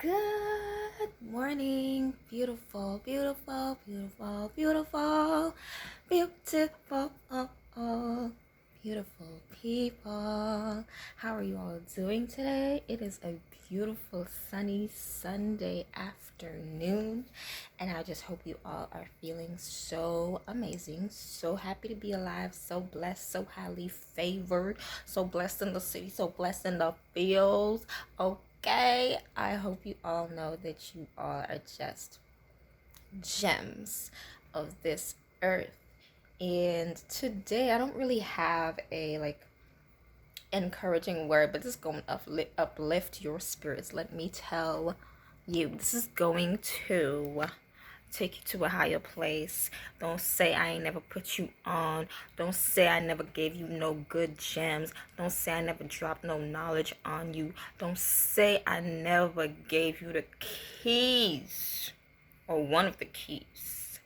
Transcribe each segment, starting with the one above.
Good morning, beautiful, beautiful, beautiful, beautiful, beautiful, beautiful people. How are you all doing today? It is a beautiful, sunny Sunday afternoon, and I just hope you all are feeling so amazing, so happy to be alive, so blessed, so highly favored, so blessed in the city, so blessed in the fields. Okay, I hope you all know that you all are just gems of this earth. And today I don't really have a encouraging word, but this is going to uplift your spirits. Let me tell you, this is going to take you to a higher place. Don't say I ain't never put you on. Don't say I never gave you no good gems. Don't say I never dropped no knowledge on you. Don't say I never gave you the keys or one of the keys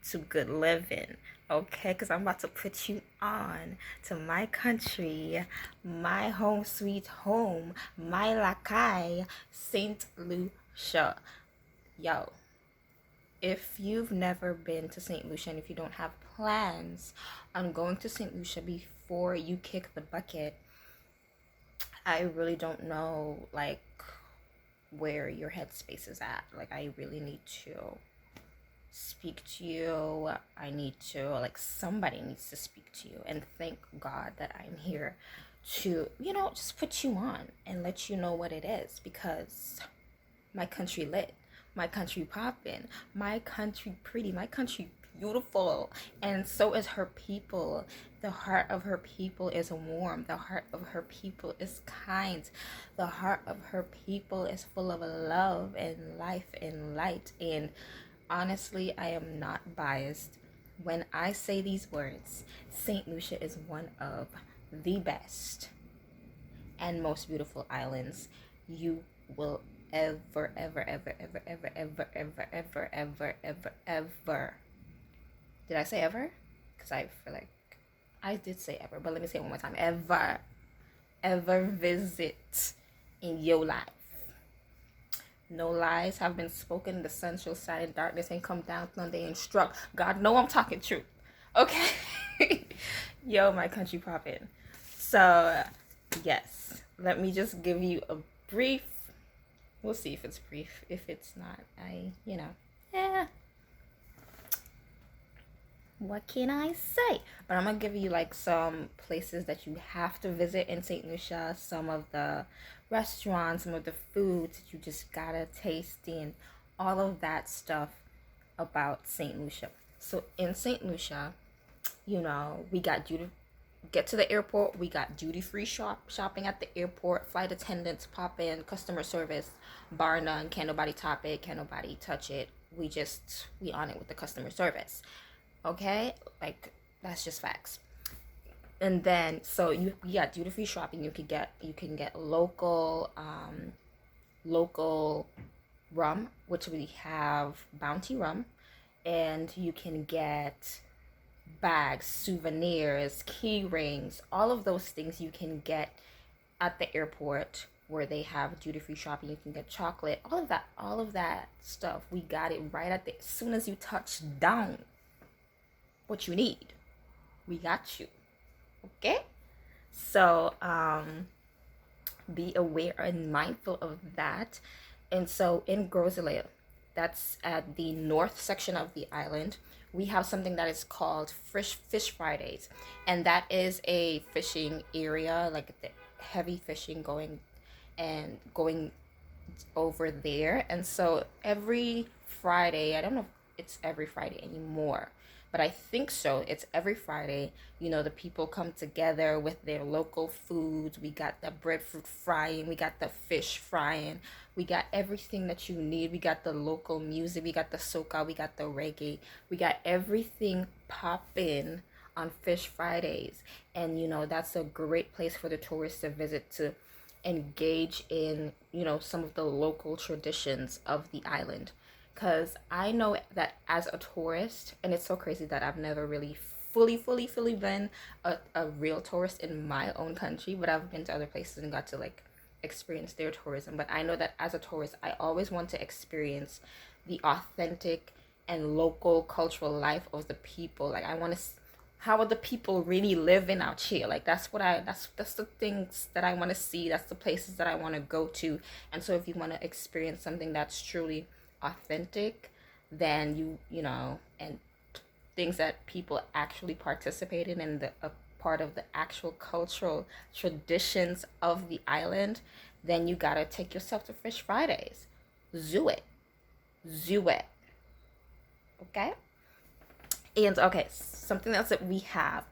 to good living. Okay, because I'm about to put you on to my country, my home sweet home, my Lakai, St. Lucia. Yo, if you've never been to St. Lucia and if you don't have plans on going to St. Lucia before you kick the bucket, I really don't know where your headspace is at. I really need to speak to you. I need to somebody needs to speak to you, and thank God that I'm here to just put you on and let you know what it is, because my country lit, my country poppin', my country pretty, my country beautiful, and so is her people. The heart of her people is warm. The heart of her people is kind. The heart of her people is full of love and life and light. And honestly, I am not biased when I say these words. St. Lucia is one of the best and most beautiful islands you will ever. Did I say ever? Because I feel like I did say ever, but let me say it one more time. Ever visit in your life. No lies have been spoken. The sun shall shine and darkness and come down, thunder and struck. God know I'm talking truth. Okay. Yo, my country poppin'. So, yes. Let me just give you a brief. We'll see if it's brief. If it's not, yeah. What can I say? But I'm gonna give you some places that you have to visit in St. Lucia, some of the restaurants, some of the foods that you just gotta taste, and all of that stuff about St. Lucia. So in St. Lucia, we got get to the airport, we got duty-free shopping at the airport, flight attendants pop in, customer service, bar none, can't nobody top it, can't nobody touch it. We on it with the customer service. Okay, that's just facts. And then so you got duty free shopping. You can get local rum, which we have Bounty rum, and you can get bags, souvenirs, key rings, all of those things you can get at the airport where they have duty free shopping. You can get chocolate, all of that stuff. We got it right as soon as you touch down. What you need, we got you. Okay, so be aware and mindful of that. And so in Groselia, that's at the north section of the island, we have something that is called Fish Fridays, and that is a fishing area, the heavy fishing going over there. And so every Friday, I don't know if it's every Friday anymore, but I think so. It's every Friday. The people come together with their local foods. We got the breadfruit frying. We got the fish frying. We got everything that you need. We got the local music. We got the soca. We got the reggae. We got everything popping on Fish Fridays. And, that's a great place for the tourists to visit, to engage in, some of the local traditions of the island. Because I know that as a tourist, and it's so crazy that I've never really fully been a real tourist in my own country, but I've been to other places and got to experience their tourism, but I know that as a tourist, I always want to experience the authentic and local cultural life of the people. Like I want to how are the people really living out here? Like that's the things that I want to see. That's the places that I want to go to. And so if you want to experience something that's truly authentic, then you know, and things that people actually participate in the a part of the actual cultural traditions of the island, then you gotta take yourself to Fish Fridays. Zoo it. Zoo it. Okay? And okay, something else that we have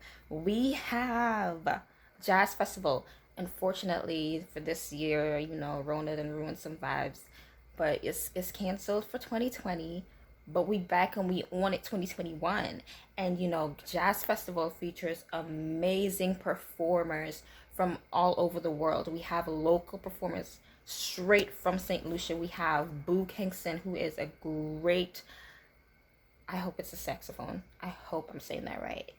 jazz festival. Unfortunately for this year, you know, Rona done ruined some vibes, but it's canceled for 2020. But we back and we on it 2021. And you know, jazz festival features amazing performers from all over the world. We have local performers straight from St. Lucia. We have Boo Kingston, who is a great, I hope it's a saxophone. I hope I'm saying that right.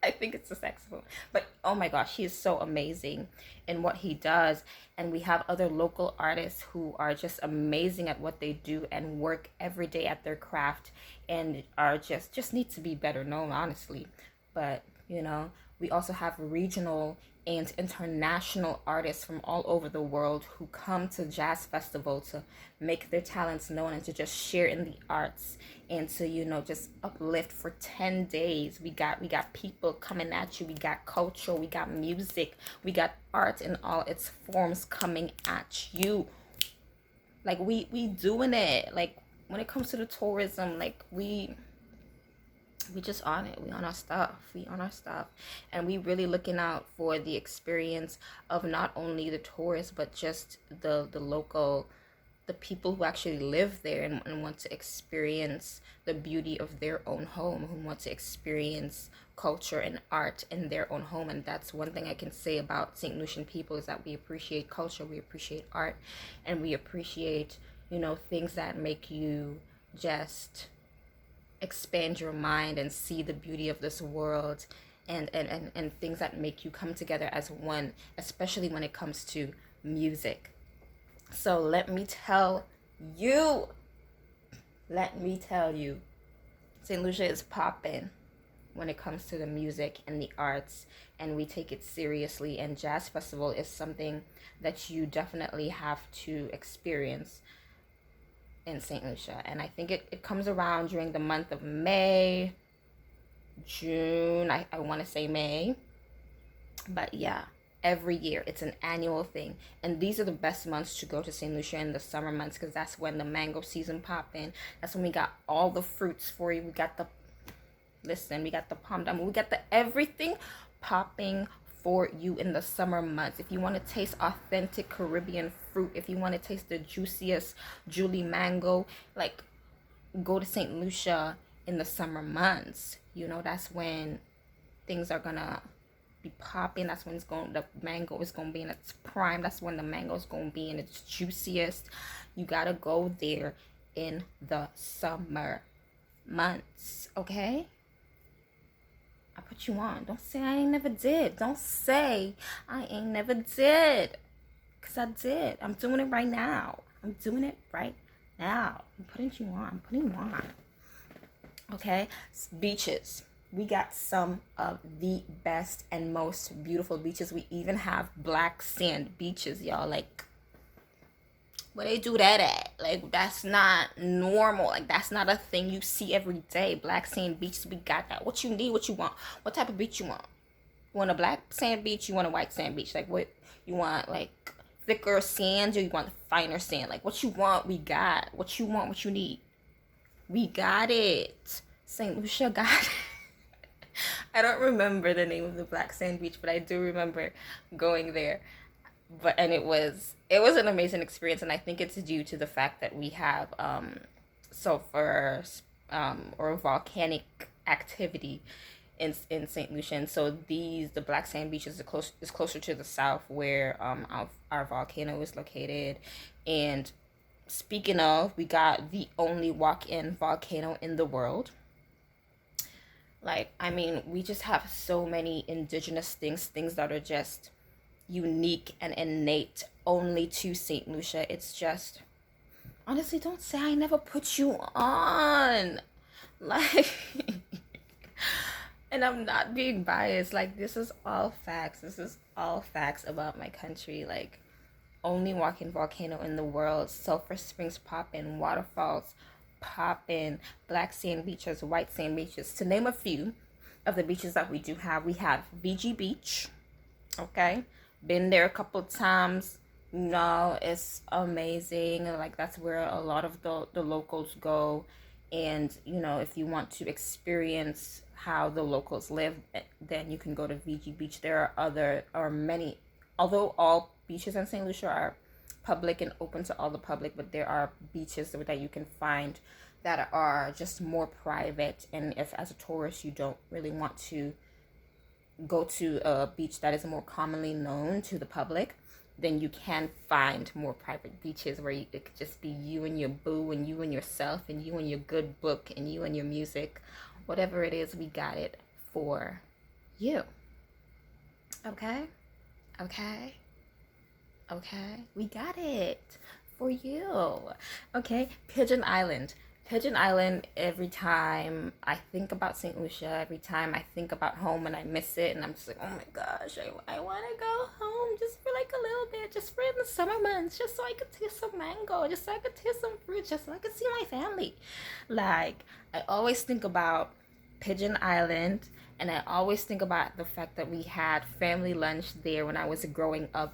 I think it's a saxophone. But oh my gosh, he is so amazing in what he does. And we have other local artists who are just amazing at what they do and work every day at their craft and are just need to be better known, honestly. But you know, we also have regional and international artists from all over the world who come to jazz festival to make their talents known and to just share in the arts and to, you know, just uplift for 10 days. We got people coming at you. We got culture, we got music, we got art in all its forms coming at you. Like we doing it. Like when it comes to the tourism, like we just on it. We on our stuff. We on our stuff. And we really looking out for the experience of not only the tourists, but just the local, the people who actually live there and want to experience the beauty of their own home, who want to experience culture and art in their own home. And that's one thing I can say about St. Lucian people, is that we appreciate culture, we appreciate art, and we appreciate, you know, things that make you just expand your mind and see the beauty of this world, and things that make you come together as one, especially when it comes to music. So let me tell you, St. Lucia is popping when it comes to the music and the arts, and we take it seriously. And jazz festival is something that you definitely have to experience in St. Lucia. And I think it comes around during the month of May, June, I want to say May. But yeah, every year it's an annual thing. And these are the best months to go to St. Lucia, in the summer months, because that's when the mango season pop in. That's when we got all the fruits for you. We got the palm dum, we got the everything popping for you in the summer months. If you want to taste authentic Caribbean fruit, if you want to taste the juiciest Julie mango, like, go to St. Lucia in the summer months. You know, that's when things are gonna be popping. That's when the mango is gonna be in its prime. That's when the mango is gonna be in its juiciest. You gotta go there in the summer months, okay? I put you on. Don't say I ain't never did. Don't say I ain't never did. Because I did. I'm doing it right now. I'm putting you on. Okay? Beaches. We got some of the best and most beautiful beaches. We even have black sand beaches, y'all. Like, where they do that at? Like, that's not normal. Like, that's not a thing you see every day. Black sand beaches, we got that. What you need, what you want. What type of beach you want? You want a black sand beach? You want a white sand beach? Like, what you want? Like, thicker sand, or you want finer sand? Like, what you want, we got. What you want, what you need, we got it. St. Lucia got it. I don't remember the name of the black sand beach, but I do remember going there. And it was an amazing experience, and I think it's due to the fact that we have sulfur or volcanic activity in St. Lucia. And so the black sand beaches is closer to the south, where our volcano is located. And speaking of, we got the only walk-in volcano in the world. Like, I mean, we just have so many indigenous things that are just unique and innate only to St. Lucia. It's just, honestly, don't say I never put you on. Like, and I'm not being biased. Like, this is all facts. This is all facts about my country. Like, only walking volcano in the world. Sulfur springs popping, waterfalls popping, black sand beaches, white sand beaches. To name a few of the beaches that we do have, we have VG Beach. Okay, been there a couple times. No, it's amazing. Like, that's where a lot of the locals go. And if you want to experience how the locals live, then you can go to VG Beach. There are many, although all beaches in St. Lucia are public and open to all the public, but there are beaches that you can find that are just more private. And if, as a tourist, you don't really want to go to a beach that is more commonly known to the public, then you can find more private beaches where it could just be you and your boo and you and yourself and you and your good book and you and your music. Whatever it is, we got it for you. Okay? Okay? Okay? We got it for you. Okay? Pigeon Island. Pigeon Island, every time I think about St. Lucia, every time I think about home and I miss it, and I'm just like, oh my gosh, I want to go home just for like a little bit, just for the summer months, just so I could taste some mango, just so I could taste some fruit, just so I could see my family. Like, I always think about Pigeon Island, and I always think about the fact that we had family lunch there when I was growing up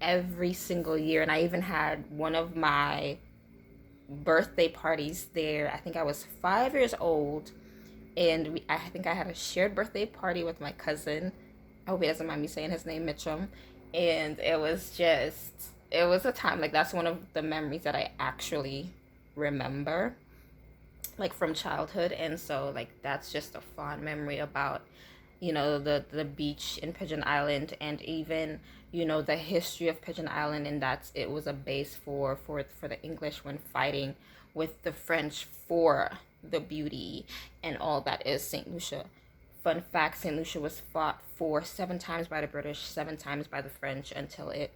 every single year, and I even had one of my birthday parties there. I think I was 5 years old, and I think I had a shared birthday party with my cousin. I hope he doesn't mind me saying his name, Mitchum. And it was a time, like, that's one of the memories that I actually remember, like, from childhood. And so, like, that's just a fond memory about the beach in Pigeon Island, and even the history of Pigeon Island, and that it was a base for the English when fighting with the French for the beauty and all that is St. Lucia. Fun fact, St. Lucia was fought for 7 times by the British, 7 times by the French, until it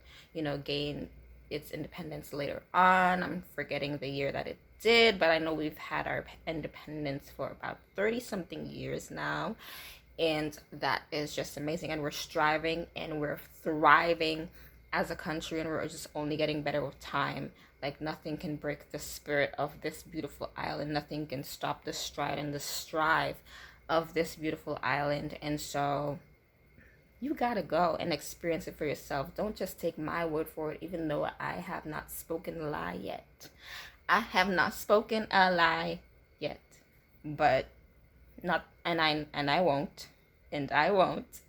gained its independence later on. I'm forgetting the year that it did, but I know we've had our independence for about 30 something years now. And that is just amazing. And we're striving and we're thriving as a country, and we're just only getting better with time. Like, nothing can break the spirit of this beautiful island. Nothing can stop the stride and the strive of this beautiful island. And so you gotta go and experience it for yourself. Don't just take my word for it, even though I have not spoken a lie yet. I have not spoken a lie yet. But not, and I won't, and I won't.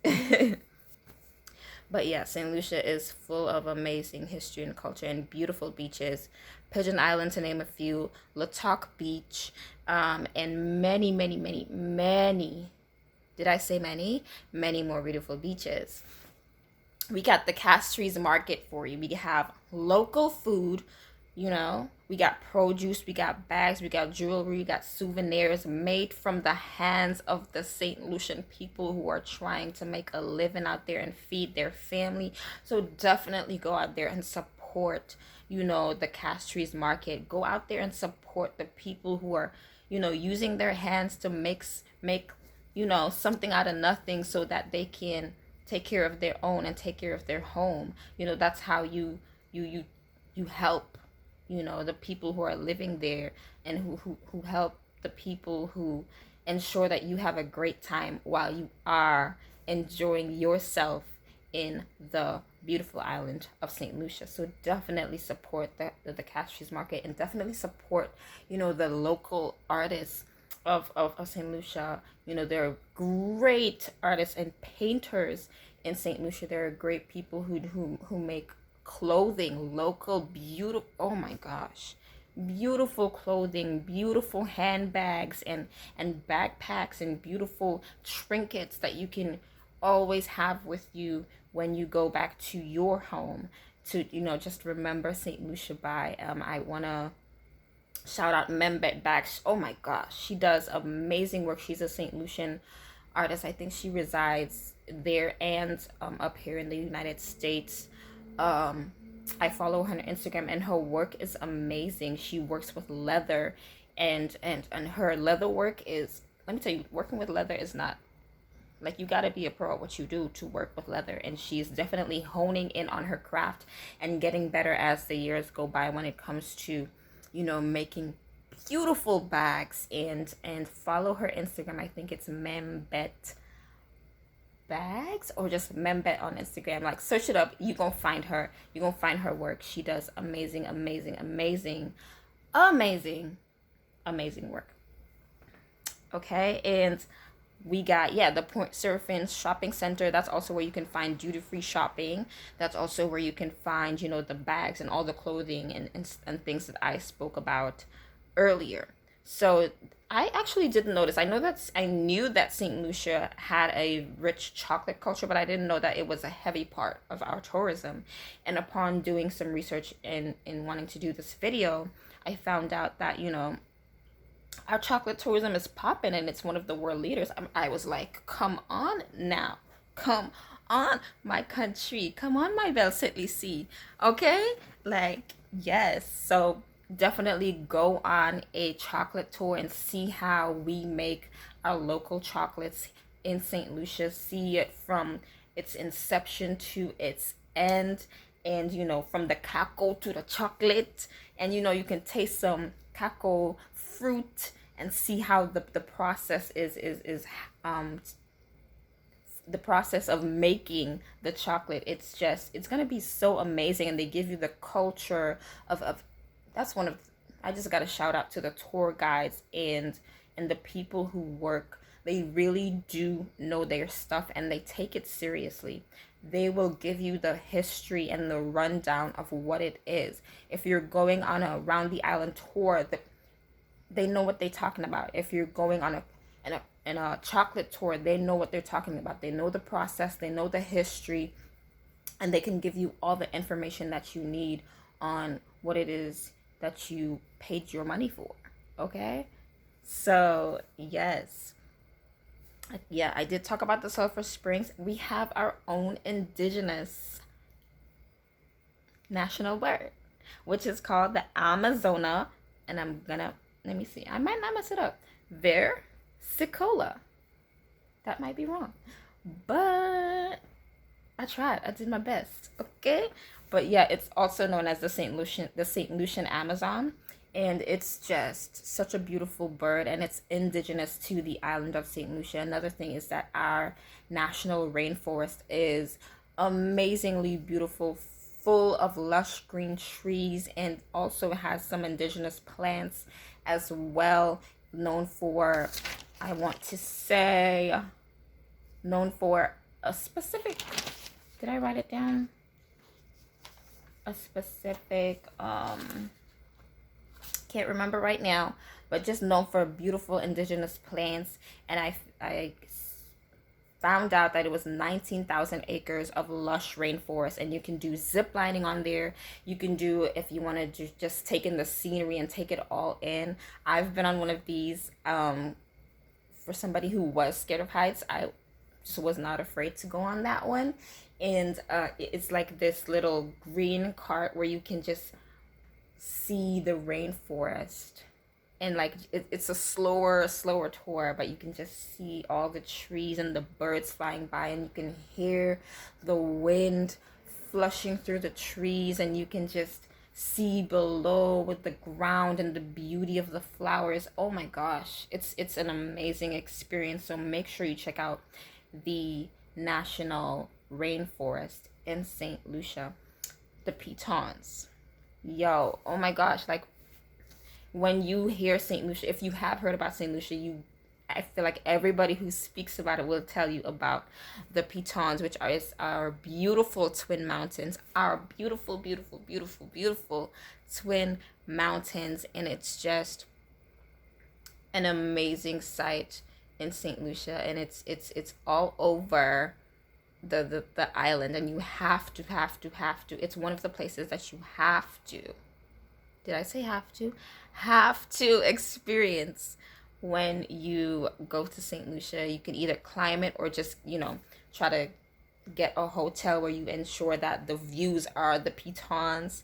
But yeah, St. Lucia is full of amazing history and culture and beautiful beaches. Pigeon Island, to name a few, Latok Beach, and many, many, many, many, did I say many? Many more beautiful beaches. We got the Castries Market for you. We have local food, we got produce, we got bags, we got jewelry, we got souvenirs made from the hands of the St. Lucian people who are trying to make a living out there and feed their family. So definitely go out there and support, the Castries Market. Go out there and support the people who are, using their hands to make, something out of nothing, so that they can take care of their own and take care of their home. That's how you help the people who are living there, and who help the people who ensure that you have a great time while you are enjoying yourself in the beautiful island of St. Lucia. So definitely support the Castries Market, and definitely support the local artists of St. Lucia. There are great artists and painters in St. Lucia. There are great people who make clothing, local, beautiful, oh my gosh, beautiful clothing, beautiful handbags and backpacks, and beautiful trinkets that you can always have with you when you go back to your home, to just remember St. Lucia by. I want to shout out Membet Bags. Oh my gosh, she does amazing work. She's a St. Lucian artist. I think she resides there and up here in the United States. I follow her on Instagram, and her work is amazing. She works with leather, and her leather work is, let me tell you, working with leather is not, like, you got to be a pro at what you do to work with leather, and she's definitely honing in on her craft and getting better as the years go by when it comes to, making beautiful bags. And follow her Instagram. I think it's Membet Bags, or just Membet on Instagram. Like, search it up, you gonna find her. You gonna find her work. She does amazing, amazing, amazing, amazing, amazing work. Okay, and we got, the Point Surfing Shopping Center. That's also where you can find duty-free shopping. That's also where you can find, the bags and all the clothing and things that I spoke about earlier. So I actually didn't notice. I knew that St. Lucia had a rich chocolate culture, but I didn't know that it was a heavy part of our tourism. And upon doing some research in wanting to do this video, I found out that, our chocolate tourism is popping, and it's one of the world leaders. I was like, come on now. Come on, my country. Come on, my belle St.Lucia. Okay? Like, yes. So definitely go on a chocolate tour and see how we make our local chocolates in St. Lucia. See it from its inception to its end, and from the cacao to the chocolate. And you can taste some cacao fruit and see how the process is the process of making the chocolate. It's gonna be so amazing. And they give you the culture of that's one of, I just got to shout out to the tour guides and the people who work. They really do know their stuff, and they take it seriously. They will give you the history and the rundown of what it is. If you're going on a around the island tour, they know what they're talking about. If you're going on a chocolate tour, they know what they're talking about. They know the process, they know the history, and they can give you all the information that you need on what it is that you paid your money for. Okay? So, yes. Yeah, I did talk about the Sulphur Springs. We have our own indigenous national bird, which is called the Amazona. And I'm gonna, let me see, I might not mess it up. Versicolor. That might be wrong, but I tried. I did my best. Okay, but yeah, it's also known as the St. Lucian Amazon, and it's just such a beautiful bird, and it's indigenous to the island of St. Lucia. Another thing is that our national rainforest is amazingly beautiful, full of lush green trees, and also has some indigenous plants as well, known for, I want to say, known for a specific, did I write it down? A specific, can't remember right now, but just known for beautiful indigenous plants. And I found out that it was 19,000 acres of lush rainforest, and you can do zip lining on there. You can do, if you want to just take in the scenery and take it all in. I've been on one of these. For somebody who was scared of heights, I just was not afraid to go on that one. And it's like this little green cart where you can just see the rainforest, and like it's a slower tour, but you can just see all the trees and the birds flying by, and you can hear the wind flushing through the trees, and you can just see below with the ground and the beauty of the flowers. Oh my gosh, it's an amazing experience. So make sure you check out the National Rainforest in St. Lucia. The pitons, yo, oh my gosh, like, when you hear St. Lucia, if you have heard about St. Lucia, I feel like everybody who speaks about it will tell you about the pitons, which are our beautiful twin mountains, our beautiful, beautiful, beautiful, beautiful twin mountains. And it's just an amazing sight in St. Lucia, and it's all over the island, and you have to, it's one of the places that you have to, did I say have to experience when you go to St. Lucia. You can either climb it or just, try to get a hotel where you ensure that the views are the pitons.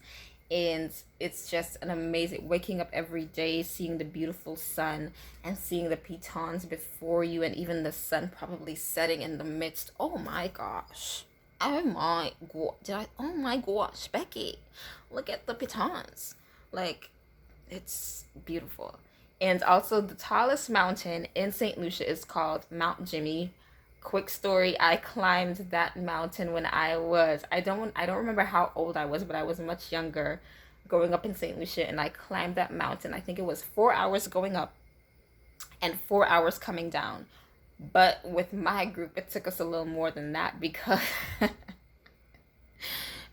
And it's just an amazing waking up every day, seeing the beautiful sun and seeing the pitons before you, and even the sun probably setting in the midst. Oh my gosh. Oh my god. Oh my gosh, Becky. Look at the pitons. Like, it's beautiful. And also, the tallest mountain in St. Lucia is called Mount Jimmy. Quick story, I climbed that mountain when I don't remember how old I was, but I was much younger growing up in St. Lucia, and I climbed that mountain. I think it was 4 hours going up and 4 hours coming down. But with my group, it took us a little more than that because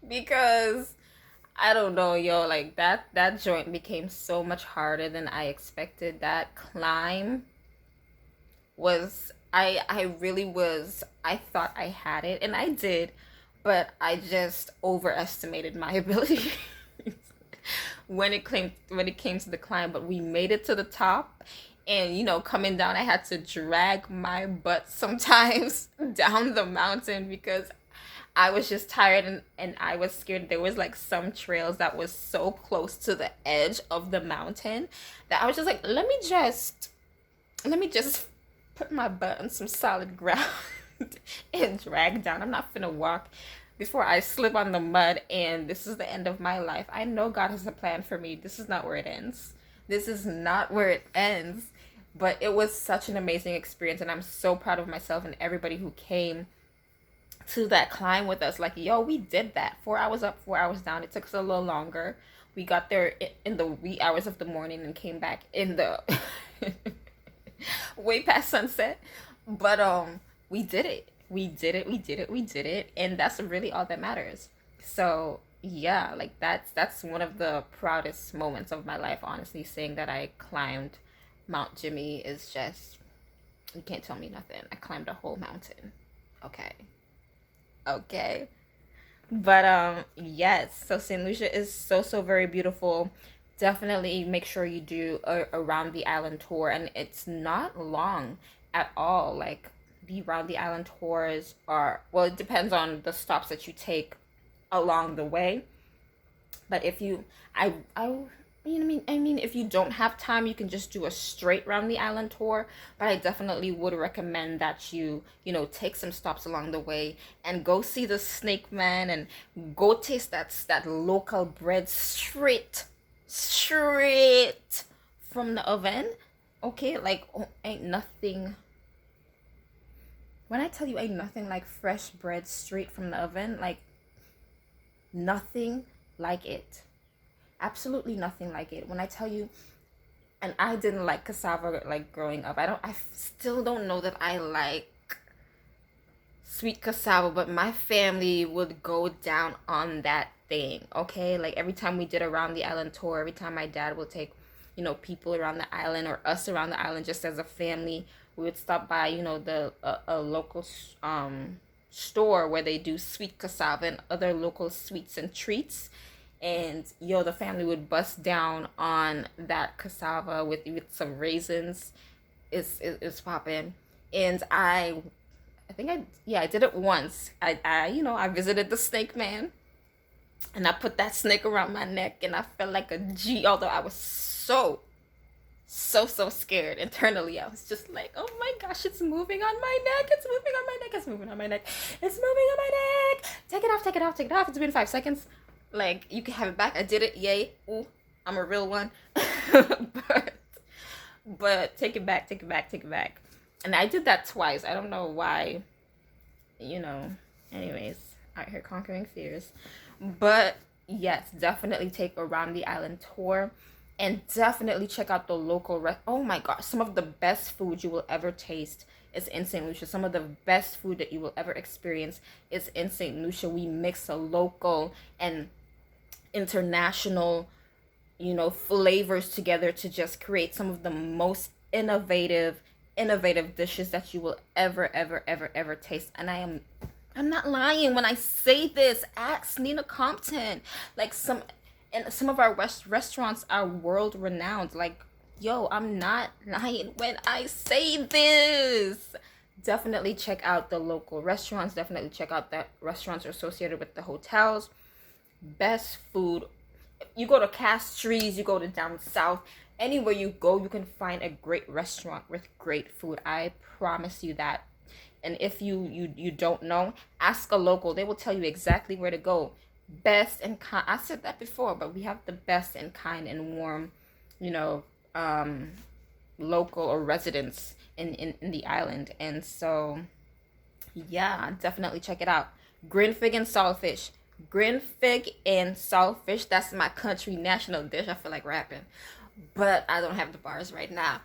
because I don't know, yo, like that joint became so much harder than I expected. That climb was I really was, I thought I had it, and I did, but I just overestimated my ability when it came to the climb. But we made it to the top, and coming down, I had to drag my butt sometimes down the mountain because I was just tired, and I was scared. There was like some trails that was so close to the edge of the mountain that I was just like, let me just put my butt on some solid ground and drag down. I'm not finna walk before I slip on the mud and this is the end of my life. I know God has a plan for me. This is not where it ends. This is not where it ends. But it was such an amazing experience, and I'm so proud of myself and everybody who came to that climb with us. Like, yo, we did that. 4 hours up, 4 hours down. It took us a little longer. We got there in the wee hours of the morning and came back in the way past sunset. But we did it. We did it. And that's really all that matters. So yeah, like that's one of the proudest moments of my life, honestly. Saying that I climbed Mount Jimmy is just, you can't tell me nothing. I climbed a whole mountain. Okay. But yes, so St. Lucia is so very beautiful. Definitely make sure you do a around the island tour, and it's not long at all. Like, the around the island tours are, well, it depends on the stops that you take along the way. But if you, I mean, if you don't have time, you can just do a straight round the island tour. But I definitely would recommend that take some stops along the way and go see the Snake Man and go taste that local bread straight from the oven. Okay, like, oh, ain't nothing. When I tell you ain't nothing like fresh bread straight from the oven, like, nothing like it. Absolutely nothing like it. When I tell you, and I didn't like cassava like growing up. Still don't know that I like sweet cassava, but my family would go down on that thing. Okay, like every time we did around the island tour, every time my dad would take, people around the island or us around the island just as a family, we would stop by, the a local store where they do sweet cassava and other local sweets and treats. And the family would bust down on that cassava with some raisins. It's popping. And I think I did it once. I visited the Snake Man, and I put that snake around my neck, and I felt like a G. Although I was so scared internally. I was just like, oh my gosh, it's moving on my neck. It's moving on my neck. It's moving on my neck. It's moving on my neck. Take it off. Take it off. Take it off. It's been 5 seconds. Like, you can have it back. I did it. Yay. Ooh, I'm a real one. but take it back. Take it back. Take it back. And I did that twice. I don't know why. Anyways, out here conquering fears. But yes, definitely take around the island tour. And definitely check out the local oh my gosh, some of the best food you will ever taste is in St. Lucia. Some of the best food that you will ever experience is in St. Lucia. We mix a local and international, flavors together to just create some of the most innovative dishes that you will ever taste. And I'm not lying when I say this. Ask Nina Compton. Like, some of our restaurants are world renowned. Like, Yo, I'm not lying when I say this. Definitely check out the local restaurants. Definitely check out the restaurants associated with the hotels. Best food. You go to Castries, you go to down south, anywhere you go, you can find a great restaurant with great food. I promise you that. And if you don't know, ask a local. They will tell you exactly where to go. Best and kind. I said that before, but we have the best and kind and warm, you know, um, local or residents in the island. And so, yeah, definitely check it out. Green fig and saltfish. Green fig and saltfish. That's my country national dish. I feel like rapping, but I don't have the bars right now.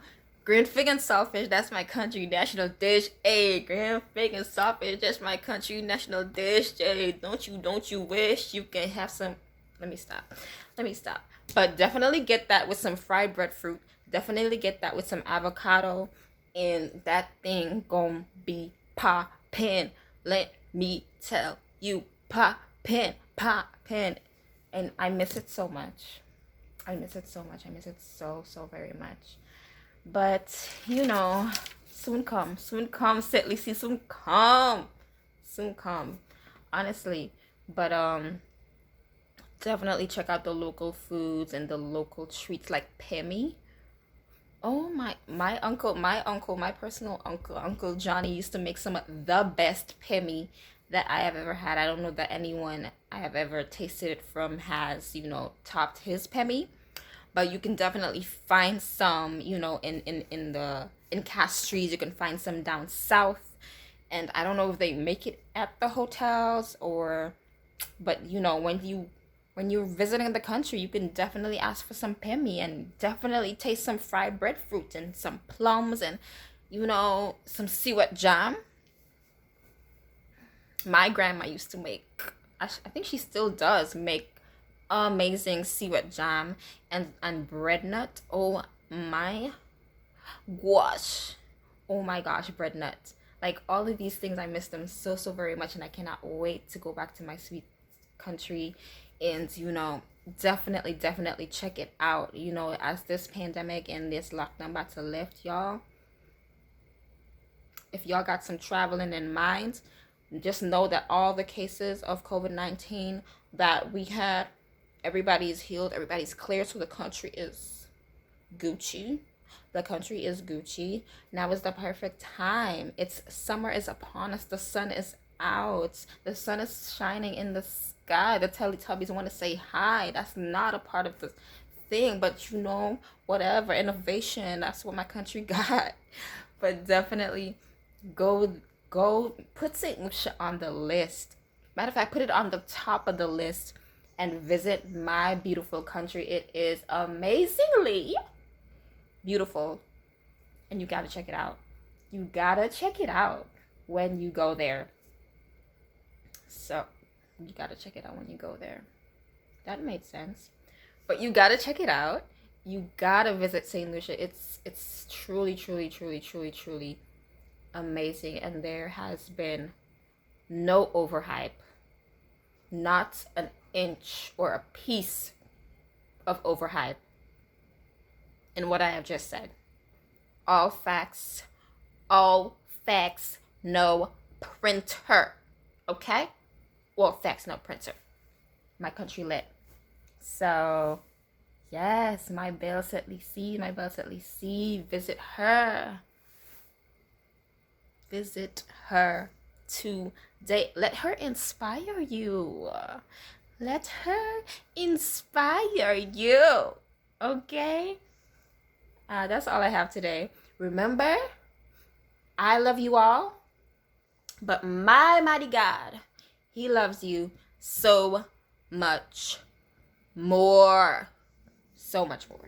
Green fig and saltfish. That's my country national dish. Hey, green fig and saltfish. That's my country national dish. Hey, don't you wish you can have some? Let me stop. Let me stop. But definitely get that with some fried breadfruit. Definitely get that with some avocado, and that thing gon' be poppin'. Let me tell you, poppin', poppin'. And I miss it so much. I miss it so much. I miss it so very much. But you know, soon come, St.Lucia, soon come. Honestly, but definitely check out the local foods and the local treats like Pemi. Oh my personal Uncle Johnny used to make some of the best Pemi that I have ever had. I don't know that anyone I have ever tasted it from has, topped his Pemi, but you can definitely find some, in Castries. You can find some down south, and I don't know if they make it at the hotels or, but when you're visiting the country, you can definitely ask for some Pemi and definitely taste some fried breadfruit and some plums and some seaweed jam. My grandma used to make, I think she still does make amazing seaweed jam and bread nut. Oh my gosh. Oh my gosh, bread nut. Like all of these things, I miss them so very much, and I cannot wait to go back to my sweet country. And definitely check it out. As this pandemic and this lockdown about to lift, y'all, if y'all got some traveling in mind, just know that all the cases of COVID-19 that we had, everybody's healed, everybody's clear, so the country is Gucci. The country is Gucci. Now is the perfect time. It's summer is upon us. The sun is out. The sun is shining in the sky. The Teletubbies want to say hi. That's not a part of the thing, but whatever. Innovation. That's what my country got. But definitely go put St.Lucia on the list. Matter of fact, put it on the top of the list and visit my beautiful country. It is amazingly beautiful, and you gotta check it out. You gotta check it out when you go there. So you gotta check it out when you go there. That made sense. But you gotta check it out. You gotta visit St. Lucia. It's truly amazing, and there has been no overhype, not an inch or a piece of overhype in what I have just said. All facts, no printer. Okay? Well, facts, no printer. My country lit. So, yes, my belle St.Lucia, visit her. Visit her today. Let her inspire you. Let her inspire you. Okay? That's all I have today. Remember, I love you all, but my mighty God, He loves you so much more. So much more.